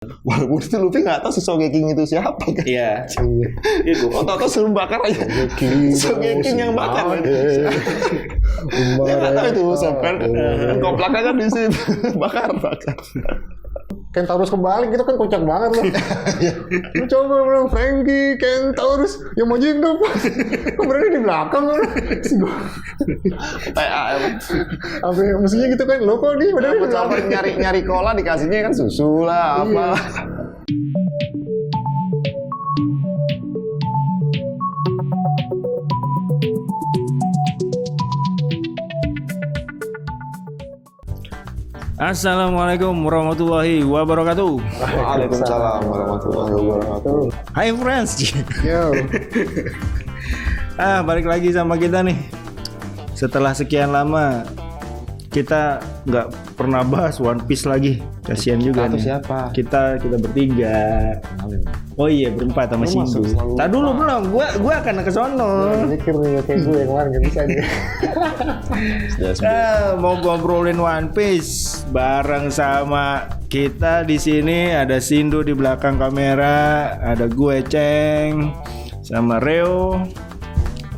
Walaupun itu Luffy nggak tahu si Sogeking itu siapa kan? Iya. Itu otot suruh bakar aja. Sogeking yang bakar. Dia nggak tahu itu Usopp kan. Koplaknya kan di situ bakar. Kentaurus kebalik itu kan kocak banget loh. Lu coba bilang Frankie, Kentaurus yang maju yang depan. Kok berani di belakang kan? Apa mestinya gitu kan? Lo kok dia berani di belakang? Nyari cola dikasihnya kan susu lah apa. Assalamualaikum warahmatullahi wabarakatuh. Waalaikumsalam warahmatullahi wabarakatuh. Hai friends. Yo. Balik lagi sama kita nih. Setelah sekian lama kita nggak pernah bahas One Piece lagi. Kasian juga nih. Siapa? Kita bertiga. Oh iya, berempat sama Shindu. Tak dulu belum. Gua akan ke sono. Mikir nih kayak gue yang kemarin nggak bisa dia. Mau ngobrolin One Piece bareng sama kita di sini. Ada Shindu di belakang kamera, ada gue Ceng, sama Reo,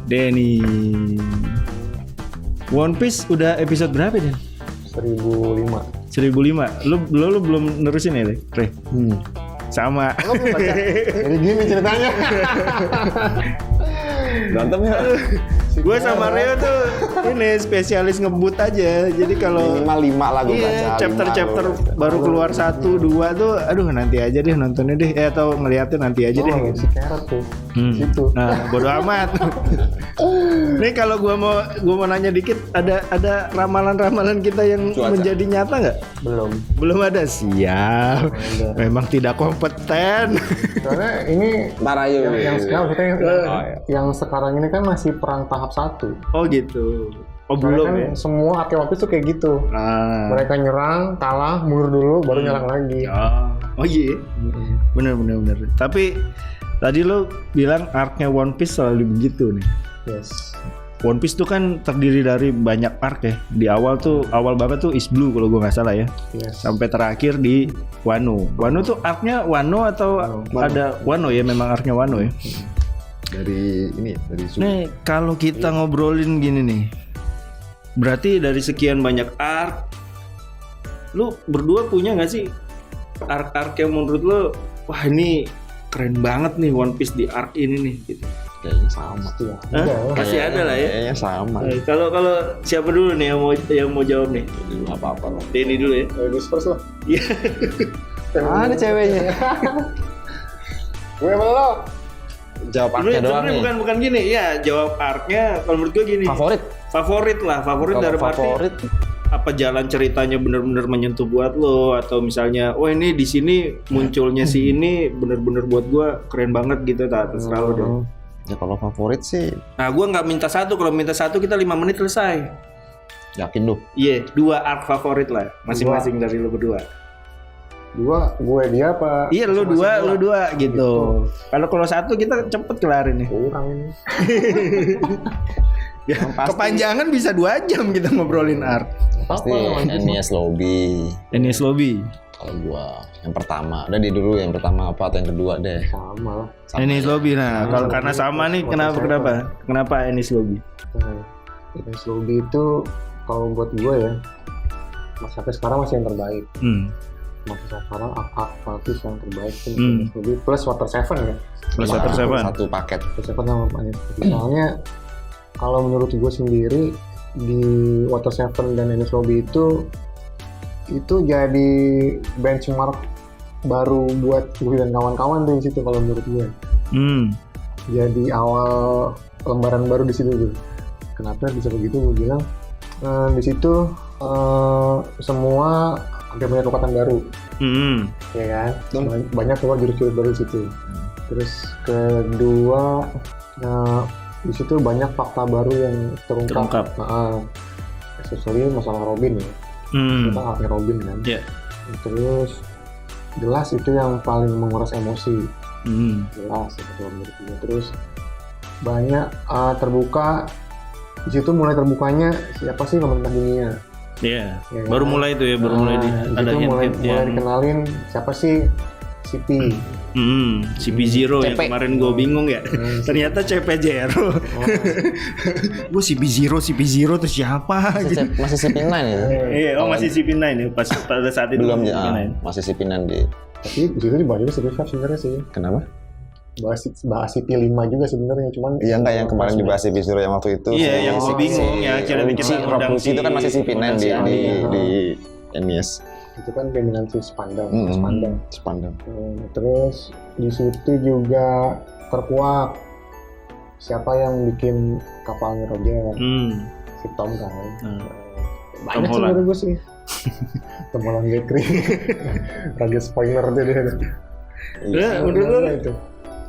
Denny. One Piece udah episode berapa Den? 1005. 1005. Lu belum nerusin ya, Re? Sama. Lo belum baca? Jadi gini ceritanya. Berantem ya? Gue sama Reo tuh ini spesialis ngebut aja. Jadi kalau Minimal 5 lah gue baca. chapter baru keluar 1, 2 tuh aduh nanti aja deh nontonnya deh atau ngeliatnya nanti aja deh. Si Carrot tuh. Situ. Nah, bodo amat. Nih kalau gua mau nanya dikit, ada ramalan-ramalan kita yang Cuaca. menjadi nyata nggak? Belum ada. Siap. Memang tidak kompeten. Soalnya ini Ntar ayo. yang sekarang maksudnya yang sekarang ini kan masih perang tahap 1. Oh gitu. Oh Soalnya belum kan ya. semua Ake One Piece tuh kayak gitu. Nah. Mereka nyerang, kalah, mundur dulu, baru nyerang lagi. Oh iya. Bener. Tapi tadi lo bilang arc-nya One Piece selalu begitu nih. Yes. One Piece tuh kan terdiri dari banyak arc ya. Di awal banget tuh Is Blue kalau gue nggak salah ya. Yes. Sampai terakhir di Wano. Wano tuh arc-nya Wano atau ada Wano ya, memang arc-nya Wano ya. Dari Nih kalau kita ngobrolin gini nih, berarti dari sekian banyak arc, lu berdua punya nggak sih arc-arc yang menurut lu wah ini keren banget nih One Piece di arc ini nih gitu. kayaknya sama. Iya. Hah? Pasti ada lah ya. Kayaknya sama. Kalau siapa dulu nih yang mau jawab nih? Nggak apa-apa lah. Denny dulu ya. Ladies first lah. Iya. Ada ceweknya. Gue belum. Jawab arc-nya doang nih. Bukan gini. Iya, jawab arc-nya kalau menurut gue gini. Favorit Kalau dari favorit apa jalan ceritanya benar-benar menyentuh buat lo atau misalnya oh ini di sini munculnya si ini benar-benar buat gua keren banget gitu terserah lo deh. ya kalau favorit sih Nah gua nggak minta satu, kalau minta satu kita 5 menit selesai. yakin lu. Iya, 2 arc favorit lah masing-masing dari lo berdua. 2, gue dia apa? Iya lu dua gitu. Kalau satu kita cepet kelarin nih. Kurang ini. Ya, kepanjangan bisa 2 jam kita ngobrolin arc. Pasti Enies Lobby. Enies Lobby. Kalau gua yang pertama, udah di dulu yang pertama apa atau yang kedua deh. Sama lah. Enies Lobby. Nah, kalau karena sama nih kenapa Enies Lobby? Nah, Enies Lobby itu kalau buat gue ya, sampai sekarang masih yang terbaik. Masih sekarang artis yang terbaik itu Enies Lobby plus Water Seven ya. Plus Water Seven. Satu paket. Water Seven sama Enies Lobby. Soalnya kalau menurut gue sendiri di Water Seven dan Enies Lobby itu jadi benchmark baru buat gue dan kawan-kawan tuh di situ kalau menurut gue. Jadi awal lembaran baru di situ tuh. Kenapa bisa begitu? Gue bilang di situ semua hampir punya kekuatan baru, ya kan? Banyak keluar jurus-jurus baru di situ. Terus kedua, di situ banyak fakta baru yang terungkap. Especially masalah Robin ya. Kita artinya Robin kan. Yeah. Terus jelas itu yang paling menguras emosi. Jelas itu menurut gue. Terus banyak terbuka. Di situ mulai terbukanya siapa sih pemerintah dunia. Iya. Ya, Baru kan? mulai itu ya, baru mulai ada mulai dikenalin siapa sih CP. CP0 yang CP. kemarin gue bingung ya. Ternyata CP0. Gue CP0 terus siapa? Masih CP9 ya? Iya, masih CP9 ya pas pada saat itu. Belum ya, CP9. masih CP9 di. Tapi di situ dibahasnya CP5 sebenarnya sih. Kenapa? Bahas CP5 juga sebenarnya, cuman Iya enggak yang kemarin dibahas CP0 yang waktu itu. Iya, yang si bingung ya, akhirnya bikin Rob Lucy itu kan masih CP9 di NES. itu kan dominan si Spandau. Spandau. Terus di situ juga terkuak siapa yang bikin kapalnya Roger, si Tom kan. Banyak sih menurut gue sih. Tom Holland Bakery. Raga spoiler tuh dia. Ya, menurut lo itu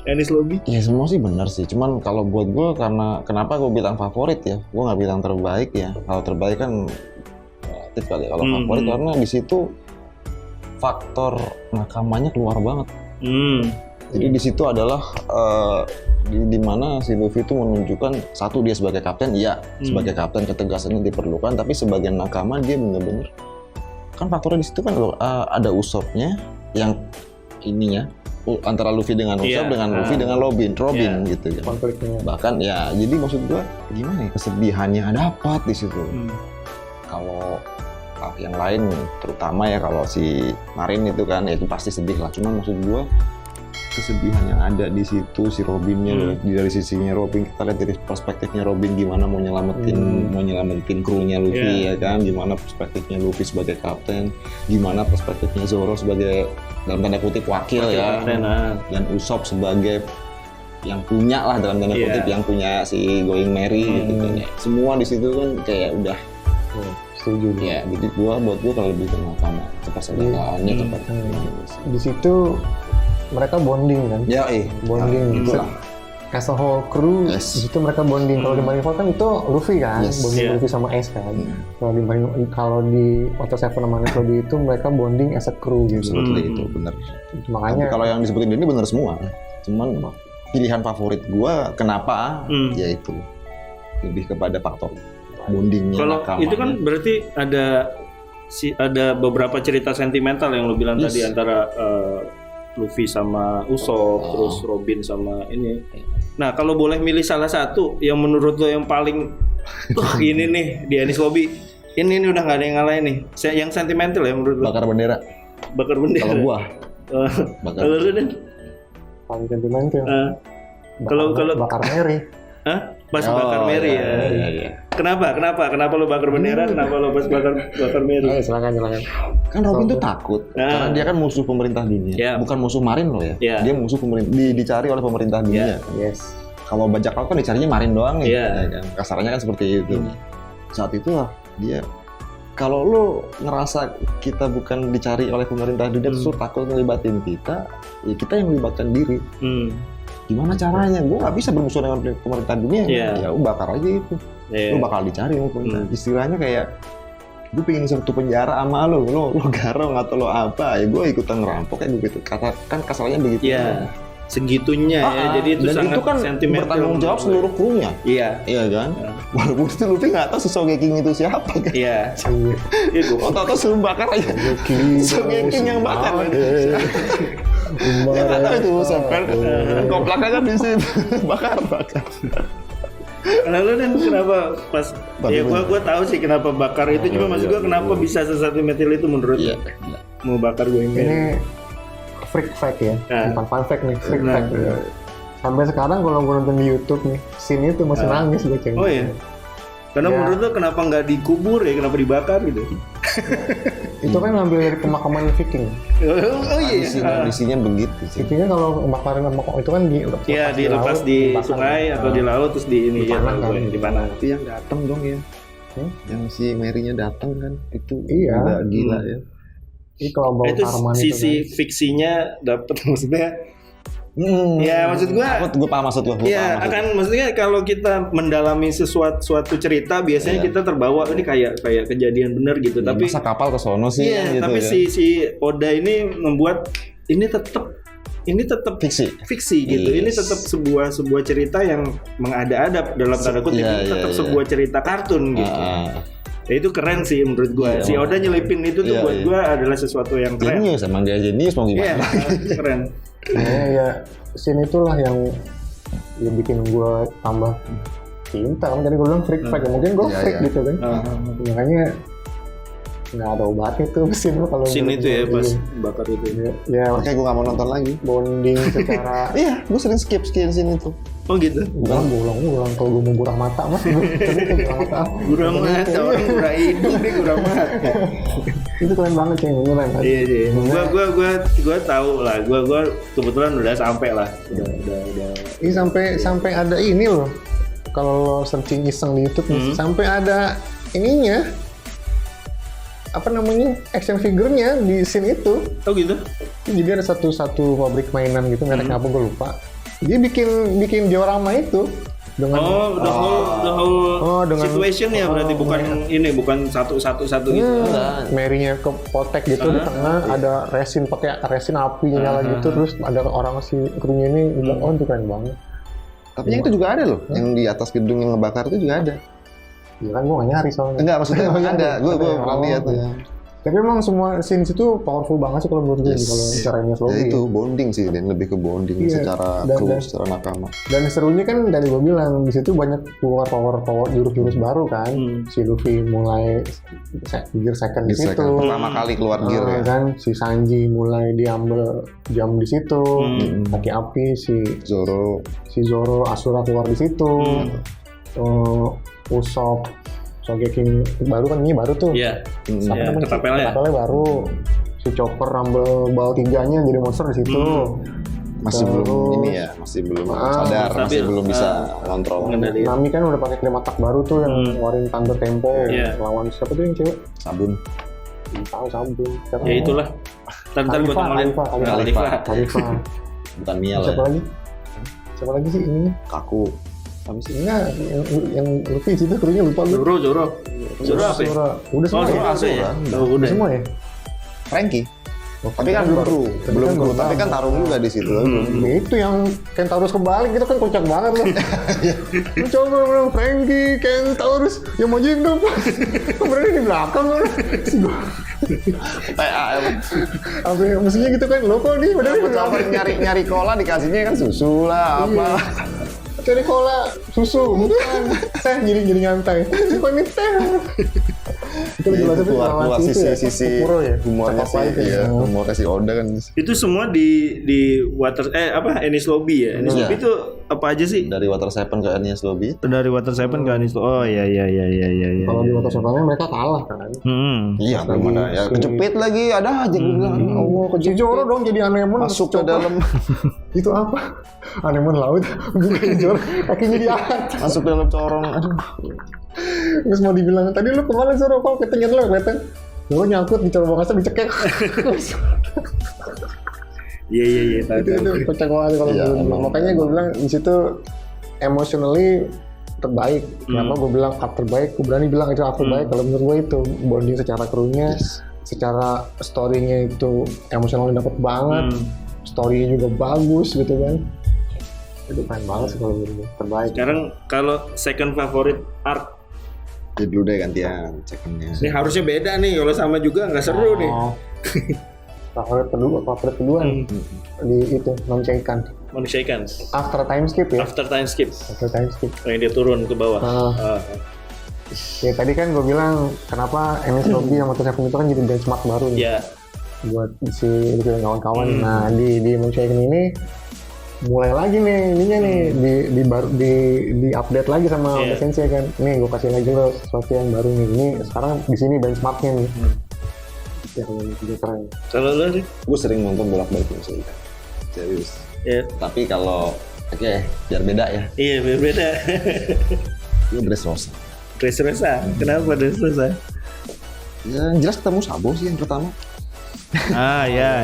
Enies Lobby? Ya semua sih benar sih. Cuman kalau buat gue karena kenapa gue bilang favorit ya? Gue nggak bilang terbaik ya. Kalau terbaik kan relatif kali. Kalau favorit karena di situ faktor nakamannya keluar banget. Jadi di situ adalah di mana si Luffy itu menunjukkan satu dia sebagai kapten, iya sebagai kapten ketegasannya diperlukan, tapi sebagai nakama dia benar-benar kan faktornya di situ kan ada Usopp-nya yang ininya antara Luffy dengan Usopp dengan Luffy dengan Robin gitu kan. Konfliknya. Bahkan ya jadi maksud gua gimana ya kesedihannya dapat di situ. Kalau yang lain terutama ya kalau si Marin itu kan ya itu pasti sedih lah. Cuman maksud gua kesedihan yang ada di situ si Robinnya dari sisinya Robin kita lihat dari perspektifnya Robin gimana mau nyelamatin krunya Luffy ya kan, gimana perspektifnya Luffy sebagai kapten, gimana perspektifnya Zoro sebagai dalam tanda kutip wakil ya, dan Usopp sebagai yang punya lah dalam tanda kutip yang punya si Going Merry gitu kan ya. Semua di situ kan kayak udah setuju ya. Jadi buat gua kalau lebih kenal sama kepersaudaraan di situ mereka bonding kan? Ya, bonding. Itulah. As a whole crew, di situ mereka bonding. Kalau di Marineford kan itu Luffy kan, bonding Luffy sama Ace kan. Kalau di Water Seven sama Enies Lobby itu mereka bonding as a crew gitu. Seperti itu benar. Makanya kalau yang disebutin ini benar semua. Cuman pilihan favorit gua kenapa? Ya itu lebih kepada faktor bondingnya. Kalau itu kan berarti ada beberapa cerita sentimental yang lo bilang tadi antara Luffy sama Usopp, terus Robin sama ini. Nah, kalau boleh milih salah satu yang menurut lo yang paling ini nih di Enies Lobby, ini udah nggak ada yang ngalahin nih. Yang sentimental ya menurut lo? Bakar bendera. Kalau gua. Kalau lu Dan? Paling sentimental. Kalau bakar Mary. Pas bakar Mary ya. Iya. Kenapa lo bakar bendera? Kenapa lo pas bakar Mary? Silakan. Kan Robin tuh takut karena dia kan musuh pemerintah dunia, bukan musuh Marin loh ya. Dia musuh pemerintah, dicari oleh pemerintah dunia. Yes. Kalau bajak laut kan dicarinya Marin doang ya kan. Kasarnya kan seperti itu. Saat itu lah dia kalau lo ngerasa kita bukan dicari oleh pemerintah dunia terus lo takut ngelibatin kita, ya kita yang melibatkan diri. Gimana caranya? Gue nggak bisa bermusuh dengan pemerintah dunia. Ya bakar aja itu. Lo bakal dicari sama pemerintah. Istilahnya kayak gue pengen satu penjara sama lo garong atau lo apa ya gue ikutan ngerampok kayak begitu kan kasarnya begitu segitunya ya jadi itu dan sangat itu kan sentimental bertanggung jawab seluruh krunya iya kan walaupun itu Luffy nggak tahu si Sogeking itu siapa kan itu tahu suruh bakar aja Sogeking yang bakar dia nggak tahu itu sampai koplaknya kan di sini bakar Lalu Dan kenapa pas gue tahu sih kenapa bakar itu cuma maksud gue kenapa bisa sesentimental itu menurut lo mau bakar gue ini freak fact ya bukan fun fact nih freak fact sampai sekarang kalau gue nonton di YouTube nih scene itu masih nangis gue ceng. Karena menurut lo kenapa nggak dikubur ya, kenapa dibakar gitu? Itu kan ngambil dari pemakaman Viking. Tradisinya begitu sih. Vikingnya kalau bakarin itu kan dilepas di sungai atau di laut terus di ini dipanah. Itu yang datang dong ya. Yang si Mary-nya datang kan itu udah gila ya. Itu sisi fiksinya dapat maksudnya. Ya maksud gue paham maksud lo. Akan maksudnya kalau kita mendalami suatu cerita biasanya kita terbawa ini kayak kejadian benar gitu. Tapi masa kapal ke sono sih. Gitu, tapi si Oda ini membuat ini tetap fiksi gitu. Ini tetap sebuah cerita yang mengada-ada dalam tanda kutip. Ini tetap sebuah cerita kartun gitu. Ya itu keren sih menurut gua. Si Oda nyelipin itu tuh buat gua adalah sesuatu yang keren. Jenius, emang dia jenius mau Iya, gimana? keren. Ya scene itulah yang bikin gue tambah cinta kan, tadi gue bilang freak ya mungkin gue freak gitu kan. Makanya nggak ada obatnya tuh mesin lo kalau scene itu ya pas bakar itu. Ya Makanya gue nggak mau nonton lagi. bonding secara Iya, gue sering skip scene itu. Oh gitu. bukan bolang kalau gue mau burang mata mas gue burang mata Gurang mata, orang gurang hidung dia gurang mata. itu keren banget ceng, keren kan. Iya sih. Gua tahu lah. Gua kebetulan udah sampai lah. Udah. Ini sampai ada ini loh, kalau lo searching iseng di YouTube sampai ada ininya apa namanya action figure-nya di scene itu. Oh gitu. Jadi ada satu pabrik mainan gitu, mereknya apa gue lupa. Dia bikin diorama itu dengan the whole dengan situation ya berarti bukan satu gitu. Mary-nya ke potek gitu di tengah ada resin, pakai resin api nyala gitu, terus ada orang si krunya ini bilang oh itu keren banget. Tapi yang itu juga ada loh, yang di atas gedung yang ngebakar itu juga ada. Ya kan gue gak nyari soalnya. Enggak, maksudnya ada. Gue pernah lihat ya. Tapi emang semua scene itu powerful banget sih kalau menurut gue kalau secara Enies Lobby. Ya itu bonding sih, dan lebih ke bonding secara kru, secara nakama. Dan serunya kan dari gue bilang di situ banyak keluar power jurus-jurus baru kan. Si Luffy mulai gear second di situ. Pertama kali keluar gear ya. Kan si Sanji mulai diambil jam di situ. Kaki api si Zoro Asura keluar di situ. Usopp Sogeking baru kan, ini baru tuh. Iya. Ketapelnya baru. Si Chopper Rumble Ball 3-nya jadi monster di situ. Masih belum ini ya, masih belum sadar, masih belum bisa kontrol. Nami kan udah pakai klimatak baru tuh yang ngeluarin Thunder Tempo lawan siapa tuh yang cewek? Sabun. Tahu Sabun. Ya itulah. Ntar gue temenin. Khalifa. Bukan Mia lah. Siapa lagi sih ini? Kaku. Tapi sih enggak, yang Luffy situ krunya lupa gue. Zoro apa ya? Udah semua ya? Udah semua ya? Frankie. Tapi kan belum kru, tapi kan Tarung juga di situ. Itu yang Kentaurus kebalik itu kan kocak banget loh. Lu coba bilang Frankie, Kentaurus, yang maju yang depan. Kemudian di belakang loh. Apa mestinya gitu kan, lo kok nih padahal di belakang. Nyari cola dikasihnya kan susu lah apa. Cari cola, susu, bukan teh, jadi nyantai. Bukan ini teh. Itu keluar sisi humornya sih, humor kasih Oda kan. Itu semua di Enies Lobby ya. Enies Lobby itu apa aja sih? Dari Water 7 ke Enies Lobby. Dari Water 7 ke Enies Lobby. Oh iya. Kalau di Water 7 mereka kalah kan. Iya, belum ada ya. Kejepit lagi, ada aja gue bilang. Allah, kejepit. Zoro dong jadi Anemone masuk ke dalam. Itu apa? Anemone laut. Bukan Zoro, kakinya di atas. Masuk ke dalam corong. Aduh. Terus mau dibilang, tadi lu kemana Zoro? Kok ketengah lu kelihatan? Zoro nyangkut di corong bakasnya dicekek. Iya. Itu kocak banget kalau makanya gue bilang di situ emotionally terbaik. Kenapa gue bilang art terbaik? Gue berani bilang itu art terbaik. Kalau menurut gue itu bonding secara krunya, secara story-nya itu emosionalnya dapet banget, story-nya juga bagus gitu kan. Itu keren banget sih kalau menurut gue terbaik. Sekarang kalau second favorit art, jadi dulu deh gantian secondnya. Ini harusnya beda nih, kalau sama juga nggak seru nih. Favorit kedua di itu Manusiakan. After time skip. After time skip. Yang dia turun ke bawah. Ya tadi kan gue bilang kenapa Enies Lobby sama Water 7 itu kan jadi benchmark baru nih. Iya. Buat si kawan-kawan. Nah di Manusiakan ini mulai lagi nih ininya nih di update lagi sama Oda Sensei kan. Nih gue kasih lagi lo sesuatu yang baru nih. Ini sekarang di sini benchmarknya nih. Ya kalau keren. Kalau lo sih? Gue sering nonton bolak-balik sih. Serius. Ya. Tapi kalau biar beda ya. Iya biar beda. Gue Dressrosa. Kenapa Dressrosa? Ya jelas ketemu Sabo sih yang pertama. Ya.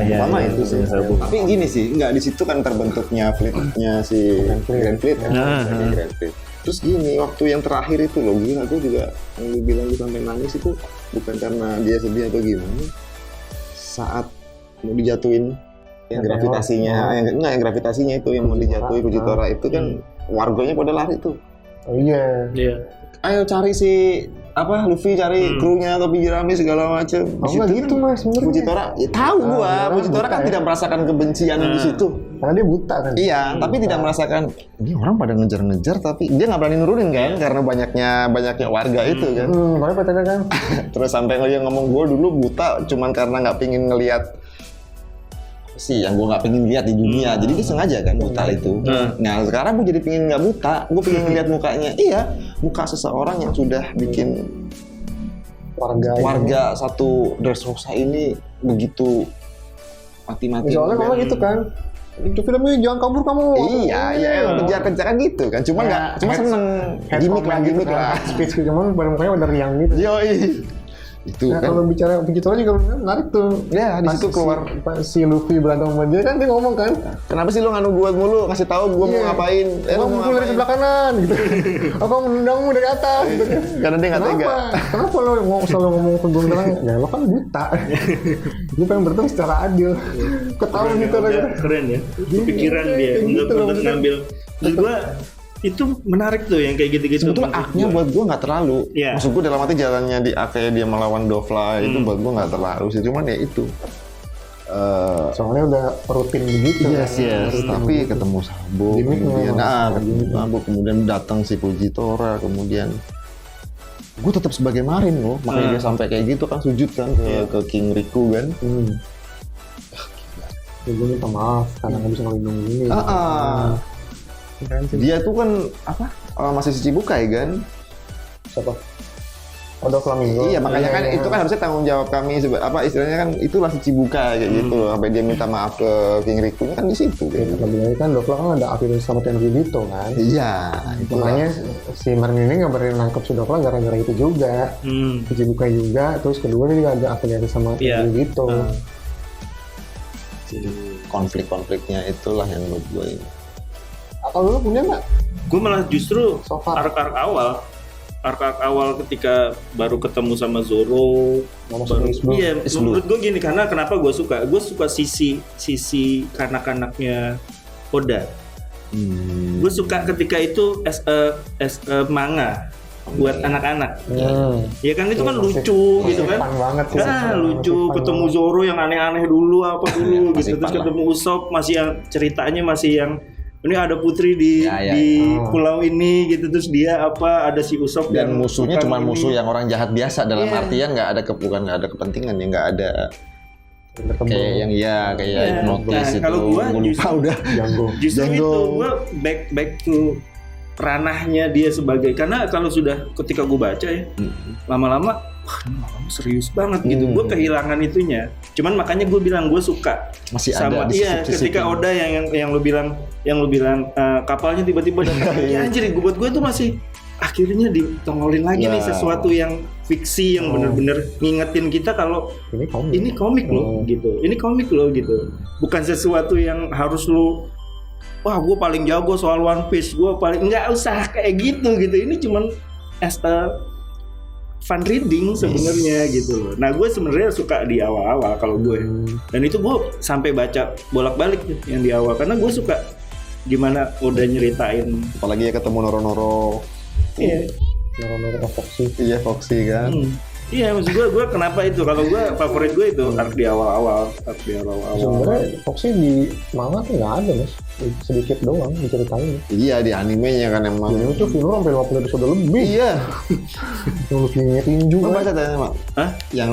Pertama itu sih. Tapi gini sih, nggak di situ kan terbentuknya fleetnya si Grand Fleet kan. Grand Fleet. Terus gini, waktu yang terakhir itu loh, gila gue juga yang lu bilang gue sampai nangis itu bukan karena dia sedih atau gimana. Saat mau dijatuhin yang gravitasinya, yang gravitasinya itu yang mau dijatuhin Fujitora itu kan warganya pada lari tuh. Oh iya. Iya. Ayo cari si Luffy cari krunya atau Jerami segala macam. Oh enggak gitu mas sebenarnya. Fujitora, ya tahu gua. Fujitora kan tidak merasakan kebencian di situ. Karena dia buta kan. Iya, tapi tidak merasakan ini orang pada ngejar-ngejar tapi dia nggak berani nurunin kan karena banyaknya warga itu kan. Makanya pacarnya kan. Terus sampai dia ngomong gua dulu buta cuman karena nggak pingin ngelihat sih yang gue nggak pengen lihat di dunia, jadi dia sengaja kan buta itu. Nah sekarang gue jadi pengen nggak buta, gue pengen ngeliat mukanya. Iya, muka seseorang yang sudah bikin warga satu Dressrosa ini begitu mati-mati. Soalnya kalau gitu kan, itu filmnya jangan kabur kamu. Iya, kejar-kejaran gitu kan. Cuma nggak, cuma seneng gimmick lah. Speech cuman mukanya udah riang gitu. Yoi. Itu nah, kan. kalau bicara Fujitora juga menarik tuh. Ya, di situ keluar si Luffy berantem sama dia kan dia ngomong kan. Kenapa sih lu nganu gua mulu, ngasih tahu gua mau ngapain? Lu mau dari sebelah kanan gitu. Aku menendangmu dari atas gitu. Karena dia enggak tega. Kenapa lu selalu ngomong ke gua bilang, ya lu kan buta. Lu pengen bertemu secara adil. Ketahuan gitu kan. Keren ya. Kepikiran dia untuk ngambil. Terus gua itu menarik tuh yang kayak gitu-gitu. Sebetulnya arc-nya buat gue nggak terlalu. Yeah. Maksud gue dalam arti jalannya di arc dia melawan Dofla itu buat gue nggak terlalu sih. Cuman ya itu. Soalnya udah rutin begitu. Yes. Tapi ketemu Sabo, kemudian ketemu Sabo, kemudian datang si Fujitora, kemudian gue tetap sebagai Marin loh. Makanya dia sampai kayak gitu kan sujud kan ke King Riku kan. Gue minta maaf karena nggak bisa ngelindungin ini. Dia tuh kan masih si Chibukai kan? Siapa? Oda Flamingo. Iya makanya kan itu kan harusnya tanggung jawab kami istilahnya kan itulah si Chibukai kayak gitu loh. Sampai dia minta maaf ke King Riku kan di situ. Lebih kan Dofla kan ada akhirnya sama Tenryubito kan. Iya. Makanya si Marin ini nggak berani nangkep si Dofla gara-gara itu juga. Si Chibukai juga. Terus kedua dia juga ada afiliasi sama Tenryubito. Konflik-konfliknya itulah yang menurut gue ini. Atau lu punya nggak? Gue malah justru arc-arc awal ketika baru ketemu sama Zoro. Iya, menurut gue gini karena kenapa gue suka sisi kanak-kanaknya Oda. Gue suka ketika itu as a manga buat anak-anak. Ya kan itu kan lucu gitu kan. Lucu ketemu Zoro yang aneh-aneh dulu gitu. Terus ketemu Usopp masih yang ceritanya masih yang ini ada putri di pulau ini gitu, terus dia ada si Usopp dan musuhnya cuma musuh yang orang jahat biasa dalam artian nggak ada kepentingan ya, nggak ada kayak yang kayak notis itu. Kalau gua lupa udah justru itu gua back to ranahnya dia sebagai, karena kalau sudah ketika gue baca ya lama-lama serius banget gitu, gue kehilangan itunya. Cuman makanya gue bilang gue suka masih sama ketika Oda yang lu bilang kapalnya tiba-tiba datang. Ya anjir, buat gue tuh masih akhirnya ditongolin lagi nih sesuatu yang fiksi yang bener-bener ngingetin kita kalau ini komik loh gitu. Ini komik loh gitu. Bukan sesuatu yang harus lu wah gue paling jago soal One Piece, gue paling nggak usah kayak gitu. Ini cuman as a fun reading sebenarnya gitu loh. Nah gue sebenarnya suka di awal-awal kalau gue, dan itu gue sampai baca bolak-balik yang di awal karena gue suka gimana udah nyeritain. Apalagi ya ketemu Noro-Noro. Iya. Noro-Noro Foxy. Iya Foxy kan. Iya, maksud gue kenapa itu? Kalau gue favorit gue itu arc di awal-awal. Sebenarnya Foxy di manga tuh nggak ada mas, sedikit doang diceritain. Iya di animenya kan emang. Jadi itu film sampai 50 episode lebih. Iya. Luffy tinju. Gue baca tadi mak. Hah? Yang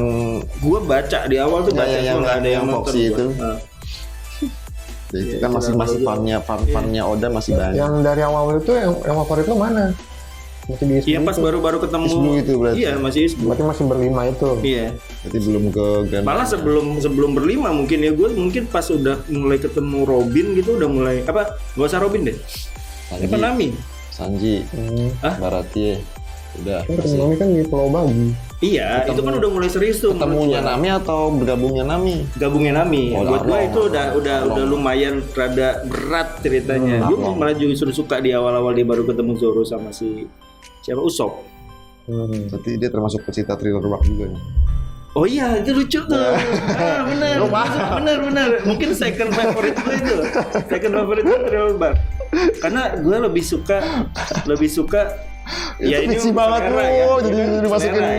gue baca di awal tuh baca yang nggak ada yang Foxy itu. Jadi kan masih farmnya Oda masih banyak. Yang dari awal itu yang favorit lo mana? Masih di Iya pas baru-baru ketemu Isbu itu berarti. Iya masih Isbu. Berarti masih berlima itu. Iya. Berarti belum ke Grand. Malah sebelum berlima mungkin ya, gue mungkin pas udah mulai ketemu Robin gitu udah mulai gak usah Robin deh. Sanji. Nami? Sanji. Baratie. Udah. Nami kan di Pulau Bagi. Iya, itu kan udah mulai serius tuh. Ketemunya Nami atau bergabungnya Nami? Gabungnya Nami. Buat gue itu udah lumayan rada berat ceritanya. Gue malah justru suka di awal-awal dia baru ketemu Zoro sama si siapa Usopp. Berarti dia termasuk pecinta thriller rock juga nih. Oh iya, itu lucu tuh. Benar. Mungkin second favorite gue itu. Second favorite gue thriller rock. karena gue lebih suka Ya ini fiksi banget selera ya, jadi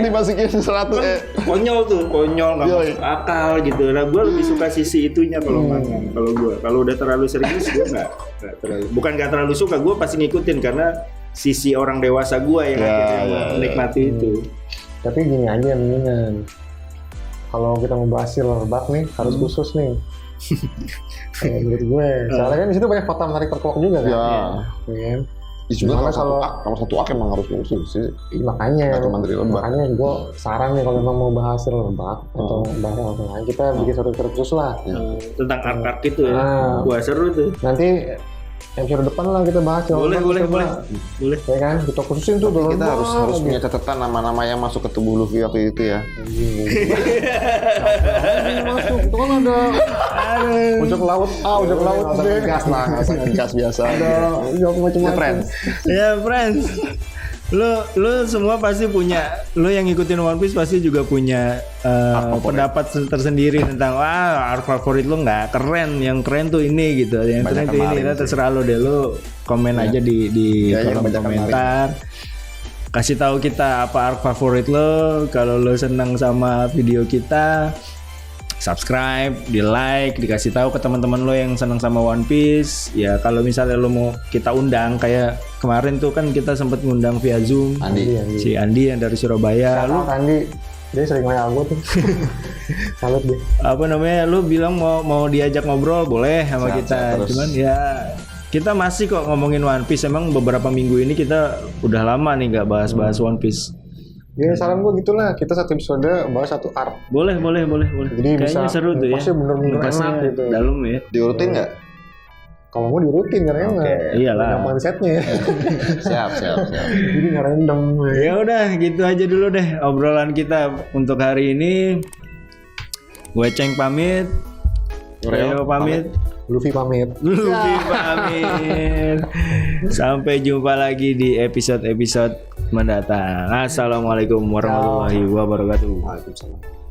dimasukin 100 konyol nggak masuk akal gitu. Nah gue lebih suka sisi itunya kalau mangan. Kalau udah terlalu serius gue nggak terlalu, bukan nggak terlalu suka, gue pasti ngikutin karena sisi orang dewasa gue yang akhirnya menikmati itu. Tapi gini aja mendingan, kalau kita mau bahas Silverback nih harus khusus nih. Menurut gue, soalnya kan di situ banyak fakta menarik terkuak juga kan. Ya. Juga kalau satu ak emang harus khusus sih. Makanya gue saran nih kalau memang mau bahas Silverback atau bahas apa lain, kita bikin satu khusus lah. Tentang arc itu ya. Wah seru tuh. Nanti episode depan lah kita bahas. Boleh. Ya kan, kita khususin tuh dulu. Kita harus punya catatan nama-nama yang masuk ke tubuh Luffy waktu itu ya. Masuk, itu kan ada ujung laut ujung laut B. Gas biasa. Ada macam-macam. Ya friends, lu semua pasti punya, lu yang ngikutin One Piece pasti juga punya pendapat tersendiri tentang arc favorit lu nggak keren, yang keren tuh ini gitu, yang keren tuh ini. Terserah lu deh, lu komen aja di kolom komentar. Kasih tahu kita apa arc favorit lo. Kalau lo senang sama video kita, subscribe, di like, dikasih tahu ke teman-teman lo yang senang sama One Piece. Ya kalau misalnya lo mau kita undang, kayak kemarin tuh kan kita sempat ngundang via Zoom si Andi yang dari Surabaya. Lu Andi, dia sering main aku tuh. Salut deh. Apa namanya? Lu bilang mau diajak ngobrol boleh sama kita. Cuman ya kita masih kok ngomongin One Piece. Emang beberapa minggu ini kita udah lama nih nggak bahas One Piece. Ya saran gue gitulah, kita satu episode bahas satu arc. Boleh. Jadi kayaknya bisa, seru tuh ya. pasti bener-bener enak gitu. Dalam ya. Diurutin nggak? Kalau mau diurutin karena nggak. Iyalah. Mindsetnya. Siap. Jadi nggak random. Ya udah, gitu aja dulu deh obrolan kita untuk hari ini. Gue Ceng pamit. Reo pamit. Luffy pamit. Sampai jumpa lagi di episode mendatang. Assalamualaikum warahmatullahi wabarakatuh. Waalaikumsalam.